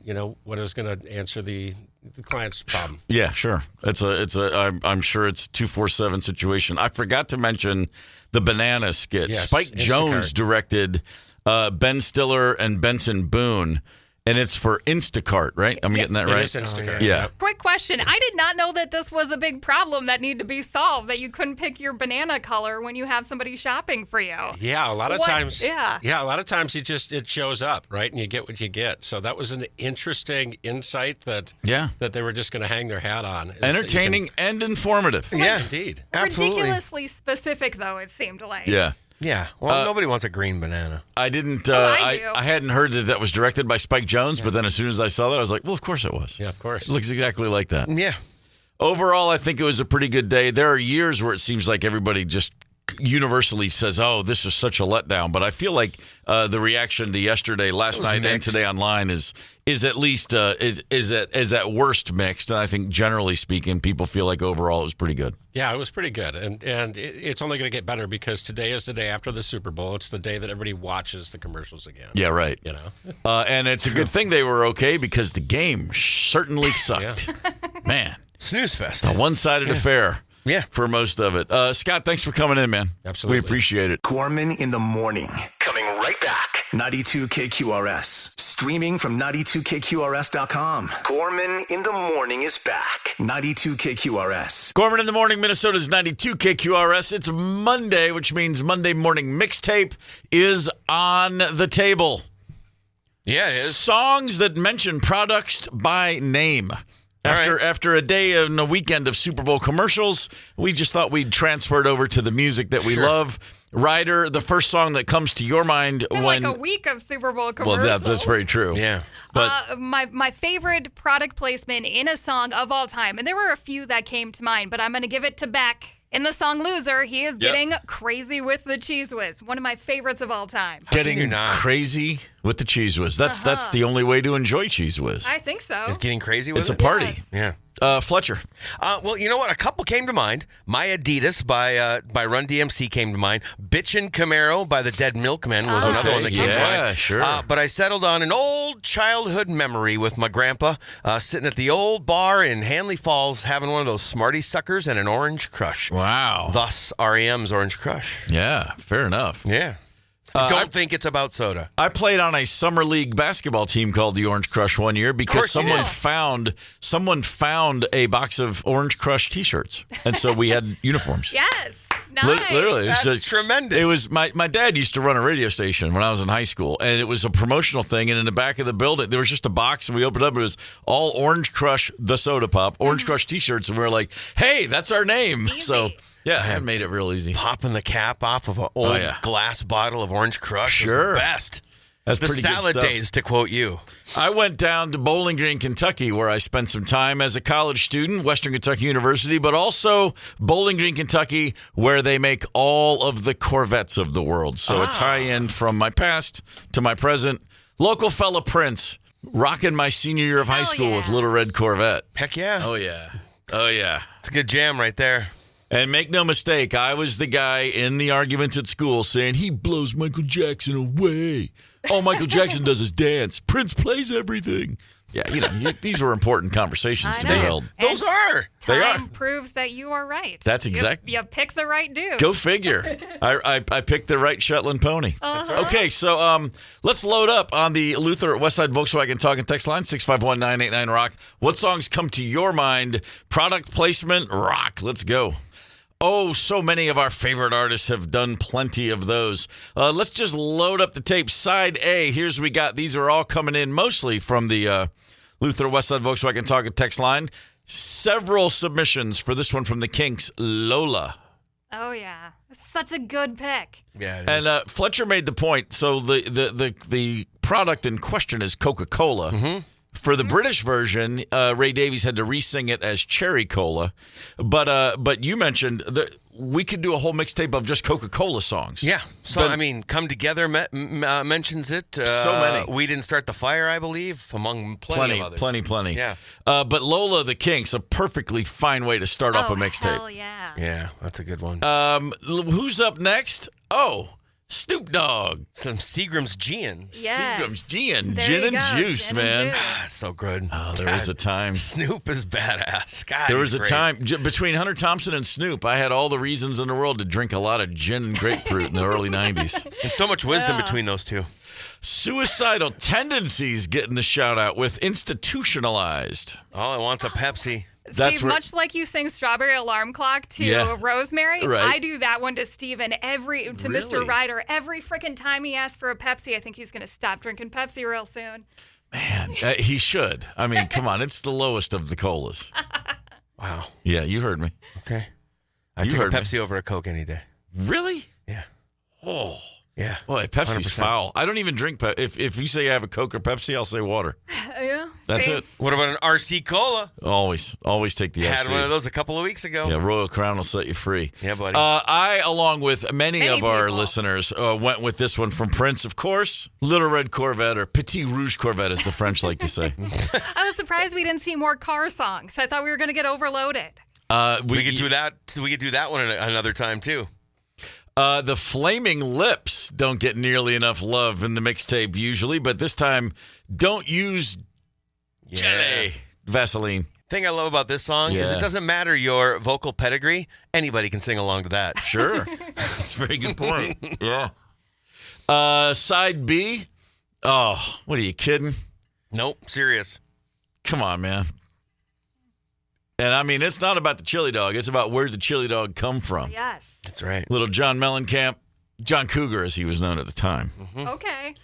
S10: what is going to answer the client's problem.
S2: Yeah, sure. I'm sure it's 2-4-7 situation. I forgot to mention the banana skit.
S10: Yes,
S2: Spike Jones directed Ben Stiller and Benson Boone, and it's for Instacart, right? I'm getting that right?
S10: It is Instacart.
S2: Yeah.
S5: Quick question. I did not know that this was a big problem that needed to be solved, that you couldn't pick your banana color when you have somebody shopping for you.
S10: Yeah, a lot of times.
S5: Yeah.
S10: Yeah, a lot of times it shows up, right? And you get what you get. So that was an interesting insight that they were just going to hang their hat on.
S2: Entertaining and informative.
S3: Yeah,
S10: indeed.
S3: Absolutely.
S5: Ridiculously specific, though, it seemed like.
S2: Yeah.
S3: Yeah. Well, nobody wants a green banana.
S2: I didn't.
S5: I do.
S2: I hadn't heard that was directed by Spike Jones, but then as soon as I saw that, I was like, well, of course it was.
S10: Yeah, of course.
S2: It looks exactly like that.
S3: Yeah.
S2: Overall, I think it was a pretty good day. There are years where it seems like everybody just universally says, oh, this is such a letdown. But I feel like the reaction to yesterday, last night, and today online is at least is at worst mixed. And I think generally speaking, people feel like overall it was pretty good.
S10: Yeah, it was pretty good. And it's only going to get better because today is the day after the Super Bowl. It's the day that everybody watches the commercials again.
S2: Yeah, right. And it's a good thing they were okay because the game certainly sucked. Man.
S3: Snooze fest.
S2: A one-sided affair.
S3: Yeah.
S2: For most of it. Scott, thanks for coming in, man.
S10: Absolutely.
S2: We appreciate it.
S1: Gorman in the morning. Coming right back. 92 KQRS. Streaming from 92KQRS.com. Gorman in the morning is back. 92 KQRS.
S2: Gorman in the morning, Minnesota's 92 KQRS. It's Monday, which means Monday morning mixtape is on the table.
S3: Yeah, it is.
S2: Songs that mention products by name. After a day and a weekend of Super Bowl commercials, we just thought we'd transfer it over to the music that we love. Ryder, the first song that comes to your mind when
S5: like a week of Super Bowl commercials.
S2: Well, that's very true.
S3: Yeah.
S2: But
S5: my favorite product placement in a song of all time, and there were a few that came to mind, but I'm going to give it to Beck In the song Loser, he is getting crazy with the Cheese Whiz. One of my favorites of all time.
S2: Getting crazy with the Cheese Whiz. That's the only way to enjoy Cheese Whiz.
S5: I think so.
S3: Is getting crazy with
S2: it's
S3: it?
S2: It's a party.
S3: Yeah.
S2: Fletcher.
S3: Well, you know what? A couple came to mind. My Adidas by Run DMC came to mind. Bitchin' Camaro by the Dead Milkmen was another one that came to mind.
S2: Yeah, sure.
S3: But I settled on an old childhood memory with my grandpa sitting at the old bar in Hanley Falls having one of those Smarties suckers and an Orange Crush.
S2: Wow.
S3: Thus, REM's Orange Crush.
S2: Yeah, fair enough.
S3: Yeah. I don't think it's about soda.
S2: I played on a summer league basketball team called the Orange Crush one year because someone found a box of Orange Crush T-shirts, and so we had uniforms.
S5: Yes, nice.
S2: Literally,
S3: that's tremendous.
S2: It was my dad used to run a radio station when I was in high school, and it was a promotional thing. And in the back of the building, there was just a box, and we opened it up. It was all Orange Crush, the soda pop, Orange Crush T-shirts, and we were like, "Hey, that's our name."
S5: Easy.
S2: So. Yeah, that made it real easy.
S3: Popping the cap off of an old glass bottle of Orange Crush was the best.
S2: That's
S3: the
S2: pretty
S3: salad
S2: good stuff.
S3: days, to quote you.
S2: I went down to Bowling Green, Kentucky, where I spent some time as a college student, Western Kentucky University, but also Bowling Green, Kentucky, where they make all of the Corvettes of the world. So a tie-in from my past to my present. Local fella Prince, rocking my senior year of high school with Little Red Corvette.
S3: Heck yeah.
S2: Oh, yeah. Oh, yeah.
S3: It's a good jam right there.
S2: And make no mistake, I was the guy in the arguments at school saying, he blows Michael Jackson away. All Michael Jackson does is dance. Prince plays everything. Yeah, these were important conversations to be held.
S3: Those are.
S2: They are.
S5: Time proves that you are right.
S2: That's exactly.
S5: You pick the right dude.
S2: Go figure. I picked the right Shetland pony. Okay, so let's load up on the Luther at Westside Volkswagen Talk and Text line, 651-989-ROCK. What songs come to your mind? Product placement, rock. Let's go. Oh, so many of our favorite artists have done plenty of those. Let's just load up the tape. Side A, here's what we got. These are all coming in mostly from the Luther Westside Volkswagen Talk and Text line. Several submissions for this one from the Kinks, Lola.
S5: Oh, yeah. It's such a good pick.
S3: Yeah, it is.
S2: And Fletcher made the point. So the product in question is Coca-Cola.
S3: Mm-hmm.
S2: For the British version, Ray Davies had to re-sing it as Cherry Cola. But you mentioned that we could do a whole mixtape of just Coca-Cola songs.
S3: Yeah. So, Come Together mentions it.
S2: So many.
S3: We Didn't Start the Fire, I believe, among plenty of others.
S2: Plenty.
S3: Yeah.
S2: But Lola the Kinks, a perfectly fine way to start off a mixtape.
S5: Hell yeah.
S3: Yeah, that's a good one.
S2: Who's up next? Oh, Snoop Dogg.
S3: Some Seagram's Gin.
S5: Yes.
S2: Seagram's Gin.
S5: There
S2: Gin
S5: you
S2: and
S5: go.
S2: juice,
S5: Gin
S2: man.
S5: and juice.
S3: So good.
S2: Oh, there was a time.
S3: Snoop is badass. God,
S2: There was
S3: he's
S2: a
S3: great.
S2: time between Hunter Thompson and Snoop, I had all the reasons in the world to drink a lot of gin and grapefruit in the early 90s.
S3: And so much wisdom between those two.
S2: Suicidal Tendencies getting the shout out with Institutionalized.
S3: All I want's a Pepsi.
S2: That's
S5: Steve, much like you sing Strawberry Alarm Clock to Rosemary,
S2: Right.
S5: I do that one to Steven to
S2: Really?
S5: Mr. Ryder. Every freaking time he asks for a Pepsi, I think he's going to stop drinking Pepsi real soon.
S2: Man, he should. I mean, come on. It's the lowest of the colas.
S3: Wow.
S2: Yeah, you heard me.
S3: Okay. I
S2: You
S3: take a
S2: heard me.
S3: Pepsi over a Coke any day.
S2: Really?
S3: Yeah.
S2: Oh.
S3: Yeah.
S2: Boy, Pepsi's
S3: 100%.
S2: foul. I don't even drink Pepsi. If you say I have a Coke or Pepsi, I'll say water.
S5: Yeah.
S2: That's
S5: see?
S2: it.
S3: What about an RC Cola?
S2: Always take the
S3: Had
S2: FC.
S3: one of those a couple of weeks ago.
S2: Yeah, Royal Crown will set you free.
S3: Yeah, buddy.
S2: I, along with many of our
S5: people.
S2: listeners, went with this one from Prince, of course. Little Red Corvette, or Petit Rouge Corvette, as the French like to say.
S5: I was surprised we didn't see more car songs. I thought we were going to get overloaded.
S3: We could do that. We could do that one another time too.
S2: The Flaming Lips don't get nearly enough love in the mixtape usually, but this time, don't use jelly Vaseline.
S3: Thing I love about this song is it doesn't matter your vocal pedigree. Anybody can sing along to that.
S2: Sure. That's a very good point. Yeah. Side B. Oh, what are you kidding?
S3: Nope, serious.
S2: Come on, man. And I mean, it's not about the chili dog. It's about where the chili dog come from.
S5: Yes.
S3: That's right.
S2: Little John Mellencamp, John Cougar, as he was known at the time.
S5: Okay.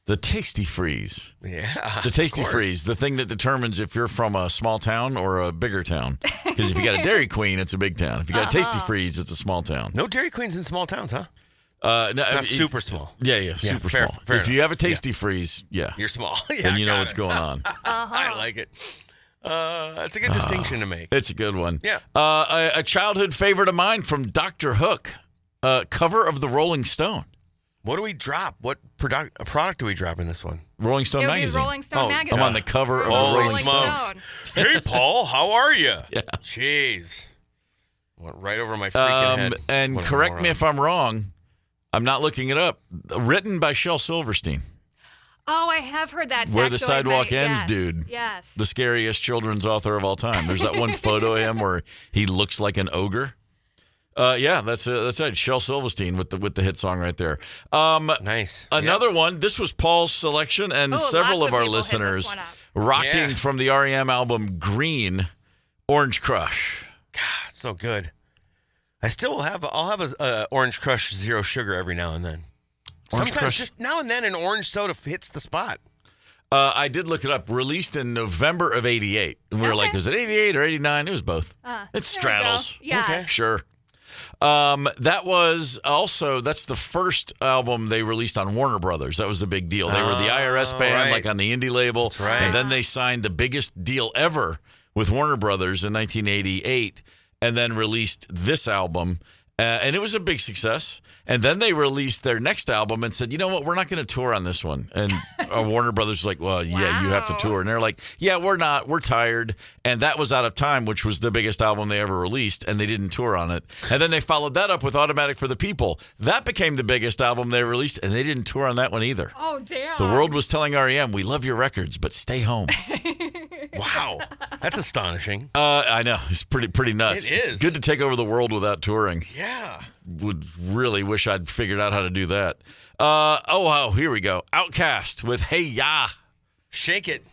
S2: The Tasty Freeze.
S3: Yeah.
S2: The Tasty
S3: of course.
S2: Freeze, the thing that determines if you're from a small town or a bigger town. Because if you got a Dairy Queen, it's a big town. If you got a Tasty Freeze, it's a small town.
S3: No Dairy Queens in small towns, huh?
S2: No,
S3: Not super small.
S2: Yeah, super
S3: fair-
S2: small.
S3: fair
S2: if you have a Tasty Freeze,
S3: You're small. Yeah,
S2: then you know
S3: got
S2: what's
S3: it.
S2: going on.
S3: I like it. That's a good distinction to make.
S2: It's a good one.
S3: Yeah.
S2: A childhood favorite of mine from Dr. Hook, cover of the Rolling Stone.
S3: What do we drop? What product do we drop in this one?
S2: Rolling Stone
S5: It'll be
S2: magazine.
S5: Rolling Stone magazine.
S2: I'm on the cover of the
S3: Holy
S2: Rolling Stone.
S5: Stone.
S3: Hey, Paul, how are you?
S2: Yeah.
S3: Jeez. Went right over my freaking head.
S2: And
S3: What a
S2: correct me
S3: moron.
S2: if I'm wrong. I'm not looking it up. Written by Shel Silverstein.
S5: Oh, I have heard that.
S2: Where the
S5: factoid,
S2: Sidewalk
S5: but-
S2: Ends,
S5: yes,
S2: dude.
S5: Yes.
S2: The scariest children's author of all time. There's that one photo of him where he looks like an ogre. Yeah, that's it. Shel Silverstein with the hit song right there.
S3: Nice.
S2: Another one. This was Paul's selection, and several
S5: lots
S2: of our
S5: people hit this
S2: listeners
S5: one up.
S2: rocking from the REM album Green, Orange Crush.
S3: God, so good. I'll have a Orange Crush Zero Sugar every now and then.
S2: Orange
S3: Sometimes
S2: Crush.
S3: just now and then an orange soda hits the spot.
S2: I did look it up. Released in November of '88, and we were like, "Was it '88 or '89?" It was both. It
S5: There we
S2: straddles.
S5: go. Yeah.
S3: Okay.
S2: Sure. That was also, that's the first album they released on Warner Brothers. That was a big deal. They were the IRS band,
S3: right.
S2: like on the indie label.
S3: That's right.
S2: And then they signed the biggest deal ever with Warner Brothers in 1988 and then released this album. And it was a big success. And then they released their next album and said, you know what, we're not going to tour on this one. And Warner Brothers was like, well, yeah, you have to tour. And they're like, yeah, we're not. We're tired. And that was Out of Time, which was the biggest album they ever released. And they didn't tour on it. And then they followed that up with Automatic for the People. That became the biggest album they released. And they didn't tour on that one either.
S5: Oh, damn.
S2: The world was telling REM, we love your records, but stay home.
S3: Wow. That's astonishing.
S2: I know. It's pretty nuts.
S3: It is.
S2: It's good to take over the world without touring.
S3: Yeah.
S2: Would really wish I'd figured out how to do that. Here we go. Outkast with Hey Ya.
S3: Shake it.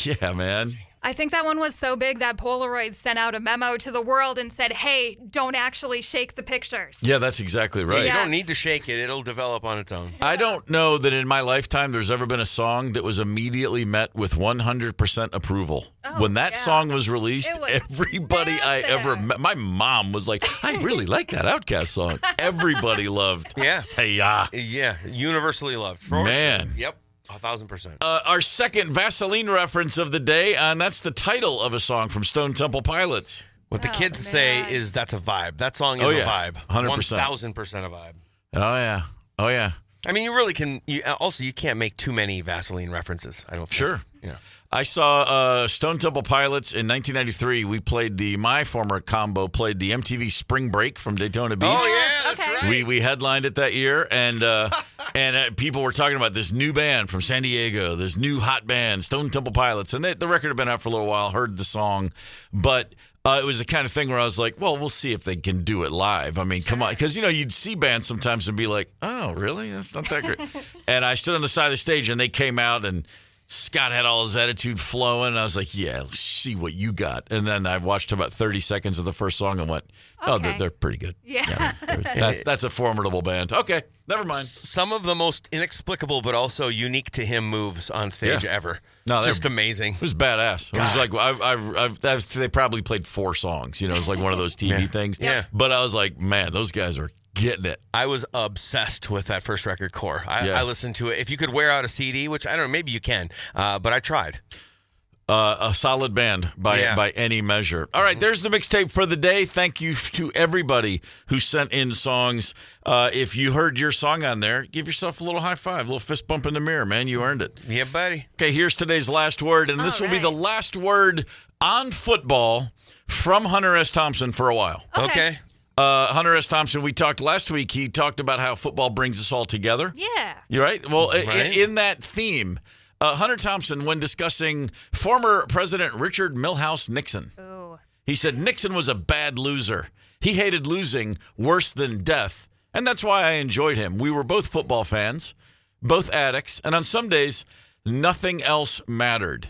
S2: Yeah, man.
S5: I think that one was so big that Polaroid sent out a memo to the world and said, hey, don't actually shake the pictures.
S2: Yeah, that's exactly right.
S3: You
S5: Yeah.
S3: don't need to shake it. It'll develop on its own.
S2: I don't know that in my lifetime there's ever been a song that was immediately met with 100% approval. When that
S5: yeah.
S2: song was released,
S5: It was
S2: everybody I ever
S5: massive.
S2: met, my mom was like, I really like that Outkast song. Everybody loved
S3: Yeah.
S2: Hey Ya.
S3: Yeah. Universally loved. For
S2: Man.
S3: Sure. Yep. 1,000%.
S2: Our second Vaseline reference of the day, and that's the title of a song from Stone Temple Pilots.
S3: What the kids say is that's a vibe. That song is
S2: Oh,
S3: a
S2: yeah.
S3: vibe.
S2: 100%.
S3: 1,000% a vibe.
S2: Oh, yeah.
S3: I mean, you really can. You can't make too many Vaseline references. I don't think.
S2: Sure.
S3: Yeah.
S2: I saw Stone Temple Pilots in 1993. We played my former combo played the MTV Spring Break from Daytona Beach.
S3: Oh yeah, that's
S5: Okay.
S3: right.
S2: We headlined it that year, and people were talking about this new band from San Diego, this new hot band, Stone Temple Pilots, and the record had been out for a little while. Heard the song, but it was the kind of thing where I was like, well, we'll see if they can do it live. I mean, come on, because you'd see bands sometimes and be like, oh, really? That's not that great. And I stood on the side of the stage, and they came out and. Scott had all his attitude flowing. And I was like, yeah, let's see what you got. And then I watched about 30 seconds of the first song and went, oh,
S5: Okay.
S2: they're pretty good.
S5: Yeah.
S2: That's a formidable band. Okay, never mind.
S3: Some of the most inexplicable but also unique to him moves on stage
S2: Yeah.
S3: ever.
S2: No,
S3: just amazing.
S2: It was badass. It was like they probably played 4 songs. It's like one of those TV things.
S3: Yeah.
S2: But I was like, man, those guys are getting it.
S3: I was obsessed with that first record, Core.
S2: Yeah.
S3: I listened to it. If you could wear out a CD, which I don't know, maybe you can, but I tried.
S2: A solid band by any measure. All right, there's the mixtape for the day. Thank you to everybody who sent in songs. If you heard your song on there, give yourself a little high five, a little fist bump in the mirror, man. You earned it.
S3: Yeah, buddy.
S2: Okay, here's today's last word, and this will be the last word on football from Hunter S. Thompson for a while.
S3: Okay.
S2: Hunter S. Thompson, we talked last week. He talked about how football brings us all together.
S5: Yeah.
S2: You right? Well,
S3: Right.
S2: In that theme, Hunter Thompson, when discussing former President Richard Milhouse Nixon, he said Nixon was a bad loser. He hated losing worse than death, and that's why I enjoyed him. We were both football fans, both addicts, and on some days, nothing else mattered.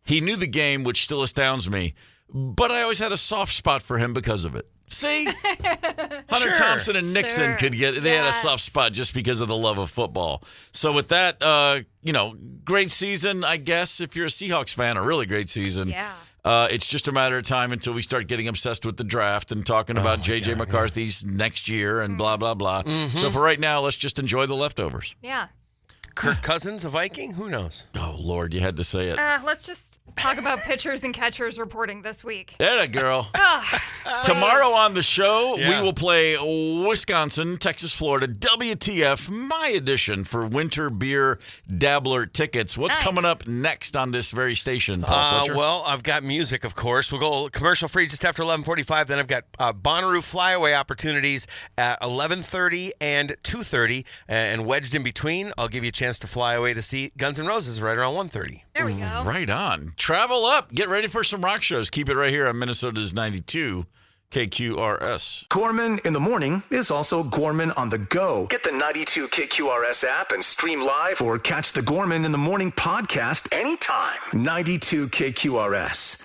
S2: He knew the game, which still astounds me, but I always had a soft spot for him because of it. See? Hunter Thompson and Nixon could get, they had a soft spot just because of the love of football. So with that, great season, I guess, if you're a Seahawks fan, a really great season.
S5: Yeah.
S2: It's just a matter of time until we start getting obsessed with the draft and talking about J.J. McCarthy's next year and blah, blah, blah. So for right now, let's just enjoy the leftovers.
S5: Yeah.
S3: Kirk Cousins, a Viking? Who knows?
S2: Oh, Lord, you had to say it.
S5: Let's just Talk about pitchers and catchers reporting this week.
S2: There, girl. Tomorrow on the show, we will play Wisconsin, Texas, Florida, WTF, my edition for winter beer dabbler tickets. What's coming up next on this very station, Paul Fletcher?
S3: Well, I've got music, of course. We'll go commercial free just after 11:45. Then I've got Bonnaroo flyaway opportunities at 11:30 and 2:30. And wedged in between, I'll give you a chance to fly away to see Guns N' Roses right around 1:30.
S5: There we go.
S2: Right on. Travel up. Get ready for some rock shows. Keep it right here on Minnesota's 92 KQRS.
S1: Gorman in the morning is also Gorman on the go. Get the 92 KQRS app and stream live or catch the Gorman in the morning podcast anytime. 92 KQRS.